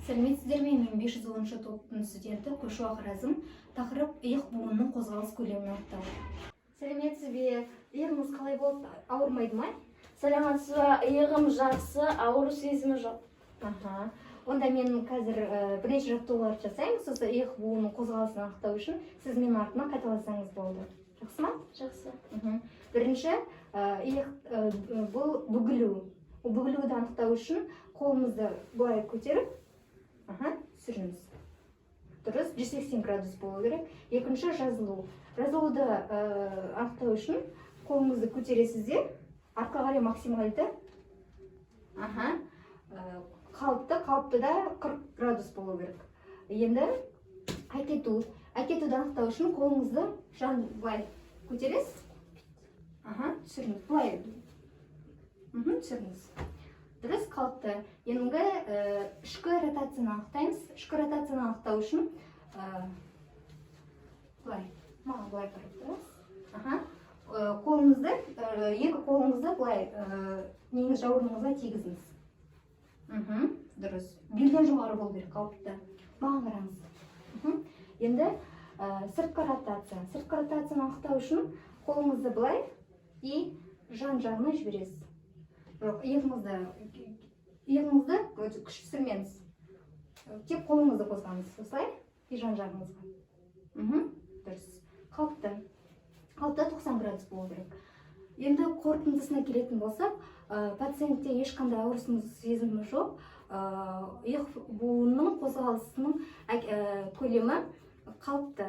Сәлеметсіздер ме? Мен 510 топтың студенті Көшуақ Разым. Тақырып иық буынының қозғалыс көлемін анықтау. Сәлеметсіз бе? Иығыңыз қалай болды? Ауырмайды ма? Саламатсыз ба? Иығым жақсы, ауыру сезімі жоқ. Онда мен қазір бірнеше жаттығулар жасаймын. Сосын иық буынының қозғалысын анықтау үшін сіз менің артыма қайталасаңыз болды. Жақсы ма? Жақсы. Бірінші, иық бұл бүгілу. Бүгілуді анықтау үшін қолымызды былай көтеріп, түсіріңіз. Дұрыс, 180 градус болу керек. Екінші, жазылу. Жазылуды анықтау үшін қолыңызды көтересіздер, артқа қарай максималды. Қалыпты да 40 градус болу керек. Енді әкетуді анықтау үшін қолыңызды былай көтересіз. Түсіріңіз, былай. Түсіріңіз. Дұрыс, қалыпты. Енді ішкі ротацияны анықтаймыз. Ішкі ротацияны анықтау үшін маған былай қарап тұрасыз. Қолыңызды, екі қолыңызды былай неңіз жауырыныңызға тигізіңіз. Дұрыс. Белден жоғары болу керек, қалыпты. Маған қараңыз. Енді сыртқы ротация. Сыртқы ротацияны анықтау үшін қолыңызды былай и жан-жағына жібересіз. Жоқ, иығыңызды күш түсірмеңіз. Тек қолыңызды қозғаңыз. Осылай и жан-жағыңызға. Дұрыс. Қалыпты. Қалыпты 90 градус болу керек. Енді қорытындысына келетін болсақ, пациентте ешқандай ауырсыну сезімі жоқ. Иық буынының қозғалысының көлемі қалыпты.